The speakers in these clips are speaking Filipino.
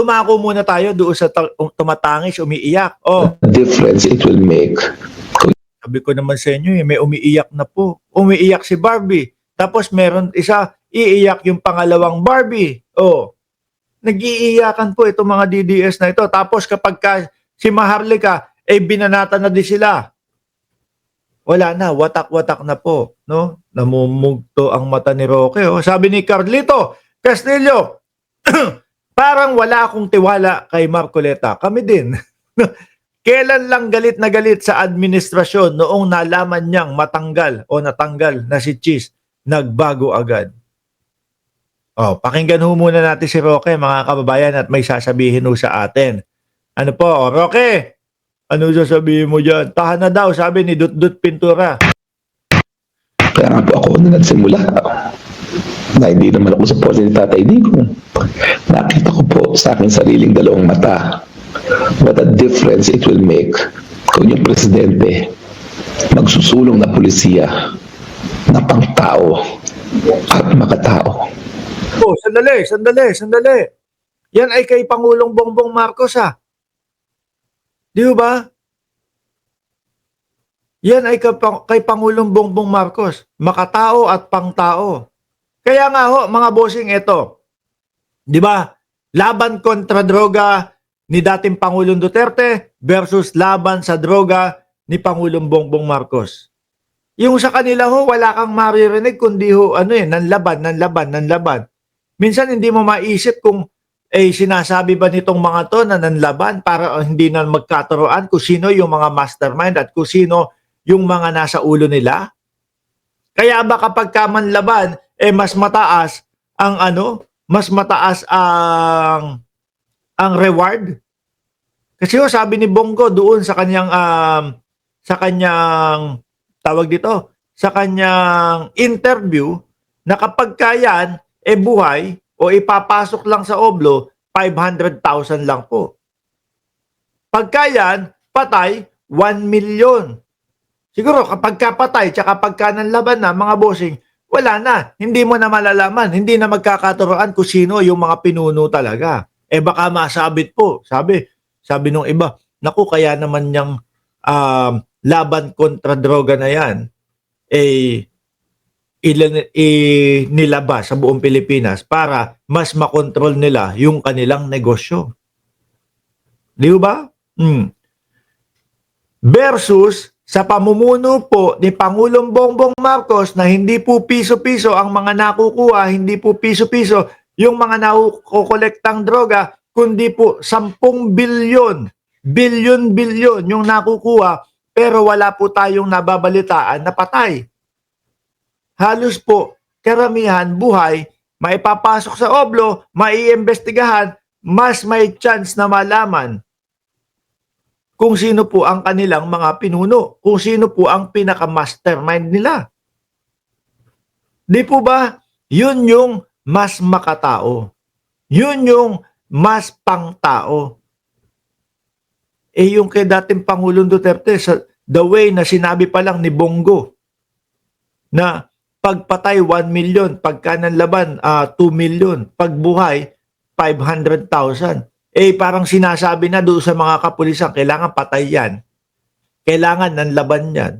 Tumako muna tayo doon sa tumatangis, umiiyak. Oh, difference it will make. sabi ko naman sa inyo, may umiiyak na po. Umiiyak si Barbie. Tapos meron isa, iiyak yung pangalawang Barbie. Oh, nag-iiyakan po itong mga DDS na ito. Tapos kapag si Maharlika, binanata na din sila. Wala na, watak-watak na po. No? Namumugto ang mata ni Roque. Oh. Sabi ni Carlito Castillo, parang wala akong tiwala kay Marcoleta. Kami din. Kailan lang galit na galit sa administrasyon noong nalaman niyang matanggal o natanggal na si Cheese, nagbago agad. Oh, pakinggan ho muna natin si Roque, mga kababayan, at may sasabihin ho sa atin. Ano po, Roque? Ano sasabihin mo dyan? Tahan na daw, sabi ni Dut-Dut Pintura. Kaya nga po ako na nagsimula na hindi naman ako sa pose ni Tatay Digong. Nakita ko po sa aking sariling dalawang mata what a difference it will make kung yung presidente magsusulong na pulisiya na pangtao at makatao. Oh, sandali. Yan ay kay Pangulong Bongbong Marcos, ha? Di ba? Yan ay kay Pangulong Bongbong Marcos. Makatao at pangtao. Kaya nga ho, mga bossing, ito. Di ba? Laban kontra droga ni dating Pangulong Duterte versus laban sa droga ni Pangulong Bongbong Marcos. Yung sa kanila ho, wala kang maririnig kundi ho, nanlaban. Minsan hindi mo maisip kung sinasabi ba nitong mga to na nanlaban para hindi na magkaturoan kung sino yung mga mastermind at kung sino yung mga nasa ulo nila. Kaya ba kapag kamanlaban, mas mataas ang ang reward? Kasi sabi ni Bongo doon sa kanyang tawag dito, sa kanyang interview, na kapag kayan buhay o ipapasok lang sa oblo, 500,000 lang po. Pagka yan, patay, 1 million. Siguro kapag kapatay tsaka pagka nanlaban na, mga bossing, wala na. Hindi mo na malalaman. Hindi na magkakaturoan kung sino yung mga pinuno talaga. Baka masabit po. Sabi nung iba, naku, kaya naman niyang laban kontra droga na yan, nilabas sa buong Pilipinas para mas makontrol nila yung kanilang negosyo. Di ba? Versus sa pamumuno po ni Pangulong Bongbong Marcos na hindi po piso-piso ang mga nakukuha, hindi po piso-piso yung mga nakukolektang droga, kundi po 10 bilyon yung nakukuha, pero wala po tayong nababalitaan na patay. Halos po, karamihan buhay, maipapasok sa oblo, maiimbestigahan, mas may chance na malaman kung sino po ang kanilang mga pinuno, kung sino po ang pinaka-mastermind nila. Di po ba? Yun yung mas makatao. Yun yung mas pangtao. Yung kay dating Pangulong Duterte, the way na sinabi pa lang ni Bongo, na pagpatay 1 million, pagka nanlaban 2 million, pagbuhay 500,000. Parang sinasabi na doon sa mga kapulisan, kailangan patay yan. Kailangan nanlaban yan.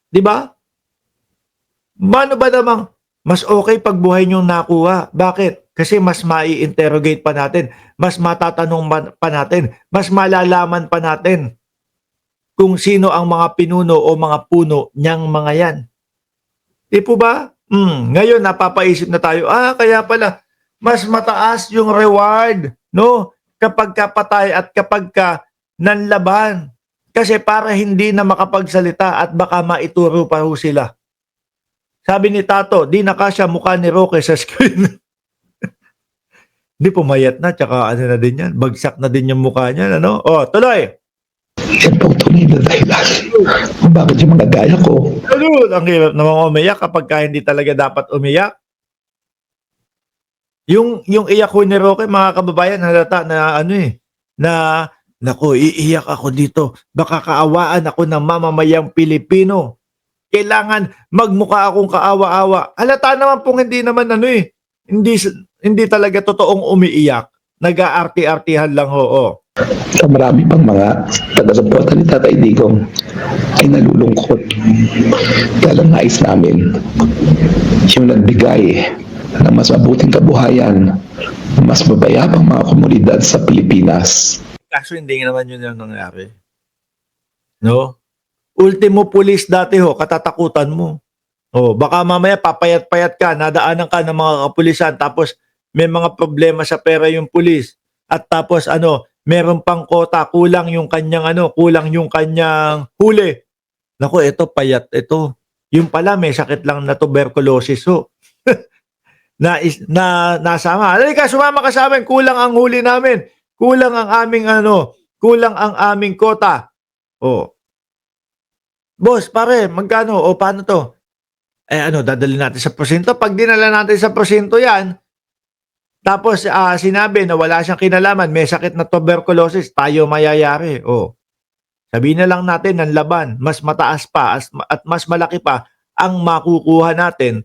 Di ba? Mano ba namang mas okay pag buhay niyong nakuha? Bakit? Kasi mas mai-interrogate pa natin, mas matatanong pa natin, mas malalaman pa natin kung sino ang mga pinuno o mga puno niyang mga yan. Di po ba? Ngayon napapaisip na tayo, kaya pala mas mataas yung reward, no? Kapag kapatay at kapag ka nanlaban. Kasi para hindi na makapagsalita at baka maituro pa ho sila. Sabi ni Tato, di nakasya mukha ni Roque sa screen. Di pumayat na, tsaka na din yan. Bagsak na din yung mukha niya, ano? Tuloy! Yan po tunay na dahilan kung bakit yung mga gaya ko. Ang hirap namang umiyak kapag hindi talaga dapat umiyak. Yung iyak ko ni Roque, mga kababayan, halata na naku, iiyak ako dito. Baka kaawaan ako ng mamamayang Pilipino. Kailangan magmukha akong kaawa-awa. Halata naman pong hindi naman hindi talaga totoong umiiyak. Nag-aarti-artihan lang ho. Oh. Sa marami pang mga taga-suporta ni Tatay Digong ay nalulungkot. Kaya lang nais namin yung nagbigay ng mas mabuting kabuhayan, mas mabayabang mga komunidad sa Pilipinas. Kaso hindi naman yun yung nangyari. No? Ultimo pulis dati ho, katatakutan mo. Oh, baka mamaya papayat-payat ka, nadaanan ka ng mga kapulisan, tapos may mga problema sa pera yung pulis. At tapos meron pang kota, kulang yung kanyang huli. Naku, ito payat ito. Yung pala may sakit lang na tuberculosis ho. Nasama. Halika, sumama ka sa amin, kulang ang huli namin. Kulang ang aming kota. Oh. Boss, pare, magkano? O paano to? Dadali natin sa prosinto. Pag dinala natin sa prosinto yan, tapos sinabi na wala siyang kinalaman, may sakit na tuberculosis, tayo mayayari. Oh. Sabihin na lang natin ng laban, mas mataas pa at mas malaki pa ang makukuha natin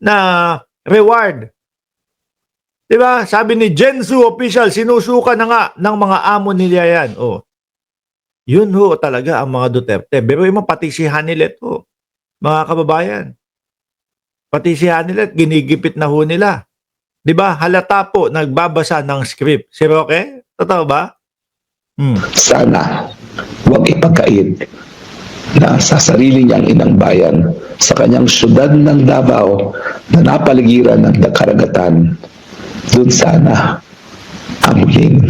na reward. Diba? Sabi ni Gensu official, sinusuka na nga ng mga amo nila yan. Oh. Yun ho talaga ang mga Duterte. Pero yung pati si Hanilet ho, mga kababayan. Pati si Hanilet, ginigipit na ho nila. Diba? Halata po, nagbabasa ng script. Si Roque? Totoo ba? Sana huwag ipagkait na sa sarili niyang inang bayan sa kanyang syudad ng Davao na napaligiran ng karagatan. Doon sana ang huling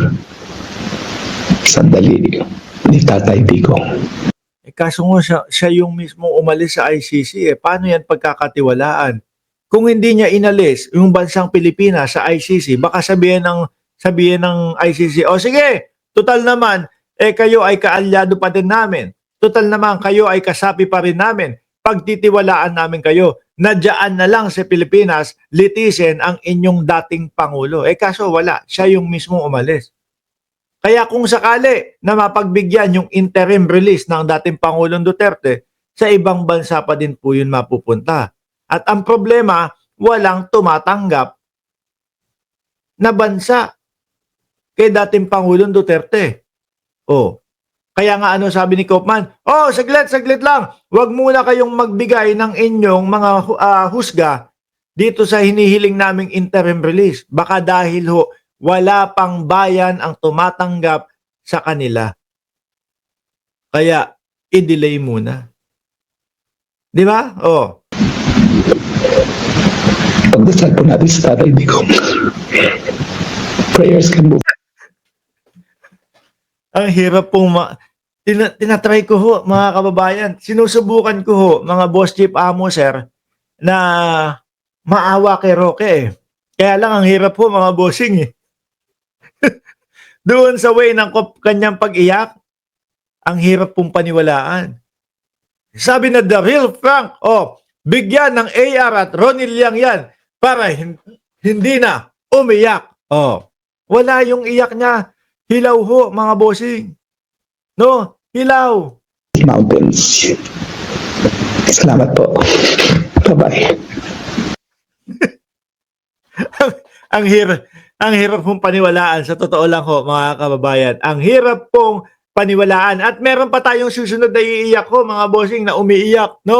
sandali ni Tatay Digong. Kaso nga siya yung mismo umalis sa ICC. Paano yan pagkakatiwalaan? Kung hindi niya inalis yung bansang Pilipinas sa ICC, baka sabihin ng ICC, o sige, total naman, kayo ay kaalyado pa din namin. Total naman, kayo ay kasapi pa rin namin. Pagtitiwalaan namin kayo, nadyaan na lang sa Pilipinas, litisin ang inyong dating Pangulo. Kaso wala, siya yung mismo umalis. Kaya kung sakali na mapagbigyan yung interim release ng dating Pangulong Duterte, sa ibang bansa pa din po yun mapupunta. At ang problema, walang tumatanggap na bansa kay dating Pangulong Duterte. Oh. Kaya nga sabi ni Kaufman, saglit lang. Huwag muna kayong magbigay ng inyong mga husga dito sa hinihiling naming interim release. Baka dahil wala pang bayan ang tumatanggap sa kanila. Kaya i-delay muna. Di ba? Oh. Pagdasal po natin sa Tatay Digong. Prayers can move. Ang hirap pong tinatry ko ho, mga kababayan. Sinusubukan ko ho, mga boss chief amo, sir, na maawa kay Roque eh. Kaya lang ang hirap ho, mga bossing eh. Doon sa way ng kanyang pag-iyak, ang hirap pong paniwalaan. Sabi na the real Frank, bigyan ng AR at Ronnie Liang yan para hindi na umiyak. Wala yung iyak niya. Hilaw ho, mga bossing. No? Hilaw. Mountains. Salamat po. Bye-bye. ang hirap pong paniwalaan. Sa totoo lang ho, mga kababayan. Ang hirap pong paniwalaan. At meron pa tayong susunod na iiyak ho, mga bossing, na umiiyak. No?